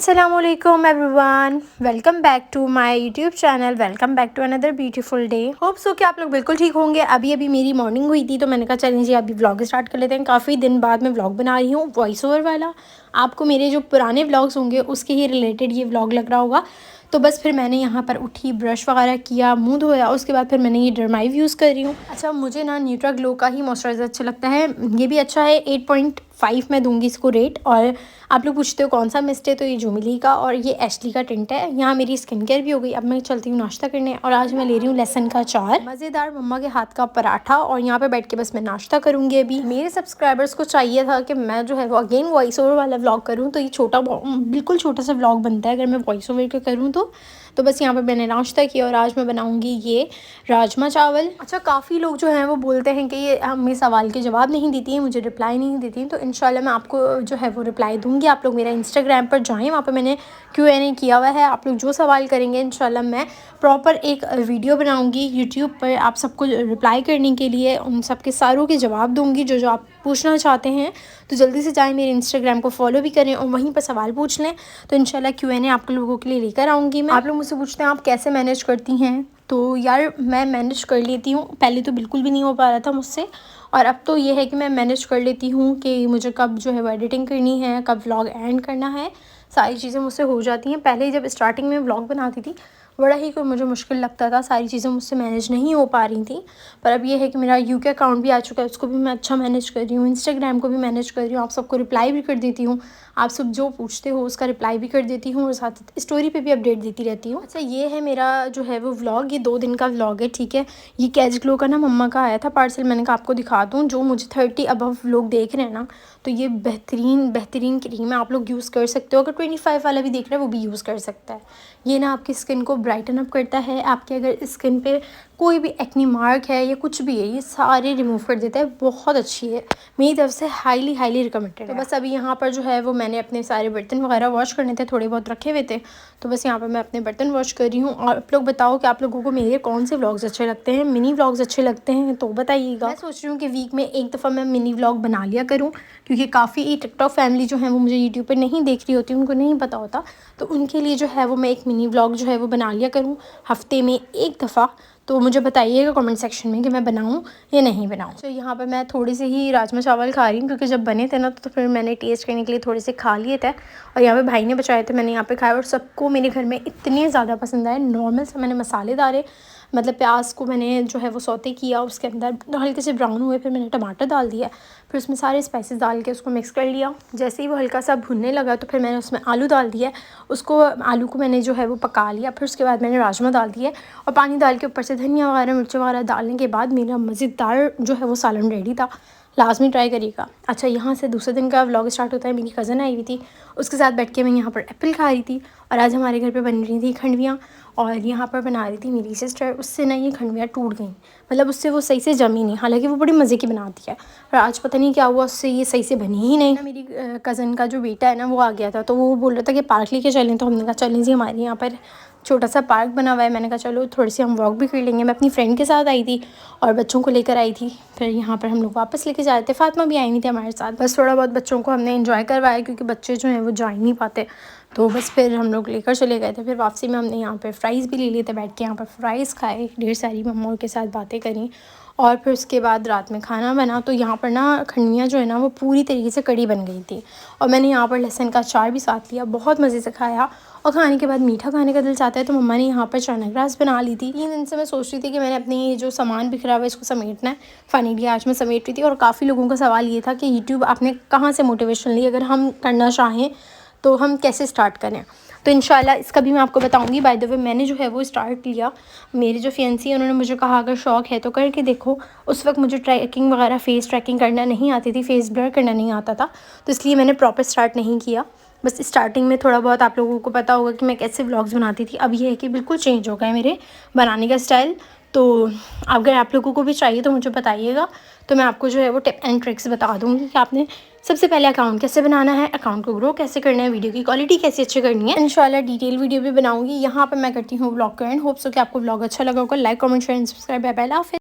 Assalamualaikum everyone, welcome back to my YouTube channel, welcome back to another beautiful day. Hope so कि आप लोग बिल्कुल ठीक होंगे। अभी मेरी मॉर्निंग हुई थी तो मैंने कहा चलें जी अभी व्लॉग स्टार्ट कर लेते हैं। काफ़ी दिन बाद मैं व्लॉग बना रही हूँ वॉइस ओवर वाला। आपको मेरे जो पुराने व्लॉग्स होंगे उसके ही रिलेटेड ये व्लॉग लग रहा होगा। तो बस फिर मैंने यहाँ पर उठी, ब्रश वगैरह किया, मुंह धोया, उसके बाद फिर मैंने ये डरमाइव यूज़ कर रही हूँ। अच्छा, मुझे ना न्यूट्रा ग्लो का ही मॉइस्चराइज़र अच्छा लगता है। ये भी अच्छा है, 8.5 मैं दूंगी इसको रेट। और आप लोग पूछते हो कौन सा मिस्ट है, तो ये जुमिली का और ये एशली का टिंट है। यहाँ मेरी स्किन केयर भी हो गई। अब मैं चलती हूँ नाश्ता करने और आज मैं ले रही हूँ लहसुन का अचार, मज़ेदार मम्मा के हाथ का पराठा, और यहाँ पे बैठ के बस मैं नाश्ता करूँगी। अभी मेरे सब्सक्राइबर्स को चाहिए था कि मैं जो है वो अगेन वॉइस ओवर वाला व्लॉग करूँ, तो ये बिल्कुल छोटा सा व्लॉग बनता है अगर मैं वॉइस ओवर का करूँ तो बस यहाँ पर मैंने नाश्ता किया और आज मैं बनाऊँगी ये राजमा चावल। अच्छा, काफ़ी लोग जो हैं वो बोलते हैं कि ये हमें सवाल के जवाब नहीं देती हैं, मुझे रिप्लाई नहीं देती हैं, तो इंशाल्लाह मैं आपको जो है वो रिप्लाई दूँगी। आप लोग मेरा इंस्टाग्राम पर जाएँ, वहाँ पर मैंने Q&A किया हुआ है। आप लोग जो सवाल करेंगे इंशाल्लाह मैं प्रॉपर एक वीडियो बनाऊँगी यूट्यूब पर आप सबको रिप्लाई करने के लिए, उन सब के सारों के जवाब दूँगी जो आप पूछना चाहते हैं। तो जल्दी से जाएँ, मेरे इंस्टाग्राम को फॉलो भी करें और वहीं पर सवाल पूछ लें, तो इंशाल्लाह Q&A आप लोगों के लिए लेकर आऊँगी मैं। आप लोग मुझसे पूछते हैं आप कैसे मैनेज करती हैं, तो यार मैं मैनेज कर लेती हूँ। पहले तो बिल्कुल भी नहीं हो पा रहा था मुझसे, और अब तो ये है कि मैं मैनेज कर लेती हूँ कि मुझे कब जो है वो एडिटिंग करनी है, कब व्लॉग एंड करना है, सारी चीज़ें मुझसे हो जाती हैं। पहले जब स्टार्टिंग में व्लॉग बनाती थी बड़ा ही कोई मुझे मुश्किल लगता था, सारी चीज़ें मुझसे मैनेज नहीं हो पा रही थी। पर अब ये है कि मेरा यूके अकाउंट भी आ चुका है, उसको भी मैं अच्छा मैनेज कर रही हूँ, इंस्टाग्राम को भी मैनेज कर रही हूँ, आप सबको रिप्लाई भी कर देती हूँ, आप सब जो पूछते हो उसका रिप्लाई भी कर देती हूँ और साथ स्टोरी पे भी अपडेट देती रहती हूँ। अच्छा, ये है मेरा जो है वो व्लॉग, ये 2 दिन का व्लॉग है, ठीक है। ये कैच ग्लो का ना मम्मा का आया था पार्सल, मैंने कहा आपको दिखा दूँ। जो मुझे 30 अबव लोग देख रहे हैं ना, तो ये बेहतरीन क्रीम है, आप लोग यूज़ कर सकते हो। अगर 25 वाला भी देख रहा है वो भी यूज़ कर सकता है। ये ना आपकी स्किन को ब्राइटन अप करता है, आपके अगर स्किन पे कोई भी एक्नी मार्क है या कुछ भी है ये सारे रिमूव कर देता है। बहुत अच्छी है, मेरी तरफ से हाईली रिकमेंडेड है। तो बस अभी यहाँ पर जो है वो मैंने अपने सारे बर्तन वगैरह वॉश करने थे, थोड़े बहुत रखे हुए थे, तो बस यहाँ पर मैं अपने बर्तन वॉश कर रही हूँ। और आप लोग बताओ कि आप लोगों को मेरे कौन से व्लॉग्स अच्छे लगते हैं, मिनी व्लॉग्स अच्छे लगते हैं तो बताइएगा। मैं सोच रही हूँ कि वीक में एक दफ़ा मैं मिनी व्लॉग बना लिया करूँ, क्योंकि काफ़ी टिकटॉक फैमिली जो है वो मुझे यूट्यूब पर नहीं देख रही होती, उनको नहीं पता होता, तो उनके लिए जो है वो मैं एक मिनी व्लॉग जो है वो बना लिया करूँ हफ्ते में एक दफ़ा। तो मुझे बताइएगा कमेंट सेक्शन में कि मैं बनाऊँ या नहीं बनाऊँ। तो यहाँ पर मैं थोड़ी सी ही राजमा चावल खा रही हूँ, क्योंकि जब बने थे ना तो फिर मैंने टेस्ट करने के लिए थोड़े से खा लिए थे, और यहाँ पे भाई ने बचाए थे, मैंने यहाँ पे खाया और सबको मेरे घर में इतने ज़्यादा पसंद आए। नॉर्मल से मैंने मसालेदार मतलब प्याज को मैंने जो है वो सौते किया, उसके अंदर हल्के से ब्राउन हुए, फिर मैंने टमाटर डाल दिया, फिर उसमें सारे स्पाइसेस डाल के उसको मिक्स कर लिया। जैसे ही वो हल्का सा भुनने लगा तो फिर मैंने उसमें आलू डाल दिया, उसको आलू को मैंने जो है वो पका लिया, फिर उसके बाद मैंने राजमा डाल दिए और पानी डाल के ऊपर से धनिया वगैरह मिर्च वगैरह डालने के बाद मेरा मज़ेदार जो है वो सालन रेडी था। लाजमी ट्राई करिएगा। अच्छा, यहाँ से दूसरे दिन का व्लॉग स्टार्ट होता है। मेरी कज़न आई हुई थी, उसके साथ बैठ के मैं यहाँ पर एप्पल खा रही थी, और आज हमारे घर पे बन रही थी खंडवियाँ, और यहाँ पर बना रही थी मेरी सिस्टर। उससे ना ये खंडवियाँ टूट गई, मतलब उससे वो सही से जमी नहीं, हालांकि वो बड़ी मज़े की बनाती है, पर आज पता नहीं क्या हुआ, उससे ये सही से बनी ही नहीं। मेरी कज़न का जो बेटा है ना वो आ गया था, तो वो बोल रहा था कि पार्क लेके चलें, तो हमने कहा चलें जी, हमारे यहाँ पर छोटा सा पार्क बना हुआ है। मैंने कहा चलो थोड़ी सी हम वॉक भी कर लेंगे। मैं अपनी फ्रेंड के साथ आई थी और बच्चों को लेकर आई थी, फिर यहाँ पर हम लोग वापस लेके जा रहे थे। फातिमा भी आई हुई थी हमारे साथ, बस थोड़ा बहुत बच्चों को हमने एंजॉय करवाया, क्योंकि बच्चे जो हैं वो जा ही नहीं पाते, तो बस फिर हम लोग लेकर चले गए थे। फिर वापसी में हमने यहाँ पर फ्राइज़ भी ले लिए थे, बैठ के यहाँ पर फ्राइज़ खाए, ढेर सारी मम्मा के साथ बातें करी, और फिर उसके बाद रात में खाना बना। तो यहाँ पर ना खंडवियाँ जो है ना वो पूरी तरीके से कड़ी बन गई थी, और मैंने यहाँ पर लहसुन का अचार भी साथ लिया, बहुत मज़े से खाया। और खाने के बाद मीठा खाने का दिल चाहता है, तो मम्मा ने यहाँ पर चना ग्रास बना ली थी। 3 दिन से मैं सोच रही थी कि मैंने अपनी ये जो सामान बिखरा हुआ है इसको समेटना है, फाइनली आज मैं समेट रही थी। और काफ़ी लोगों का सवाल ये था कि यूट्यूब आपने कहाँ से मोटिवेशन ली, अगर हम करना चाहें तो हम कैसे स्टार्ट करें। तो इंशाल्लाह इसका भी मैं आपको बताऊंगी। बाय द वे मैंने जो है वो स्टार्ट किया, मेरे जो फियांसी है उन्होंने मुझे कहा अगर शौक़ है तो करके देखो। उस वक्त मुझे ट्रैकिंग वगैरह फेस ट्रैकिंग करना नहीं आती थी, फेस ब्लर करना नहीं आता था, तो इसलिए मैंने प्रॉपर स्टार्ट नहीं किया। बस स्टार्टिंग में थोड़ा बहुत आप लोगों को पता होगा कि मैं कैसे व्लॉग्स बनाती थी। अब ये है कि बिल्कुल चेंज हो गया है मेरे बनाने का स्टाइल। तो अगर आप लोगों को भी चाहिए तो मुझे बताइएगा, तो मैं आपको जो है वो टिप एंड ट्रिक्स बता दूँगी कि आपने सबसे पहले अकाउंट कैसे बनाना है, अकाउंट को ग्रो कैसे करना है, वीडियो की क्वालिटी कैसे अच्छी करनी है। इंशाल्लाह डिटेल वीडियो भी बनाऊंगी। यहाँ पर मैं करती हूँ व्लॉग का एंड। होप सो कि आपको व्लॉग अच्छा लगा होगा। Like comment share and subscribe. Bye bye.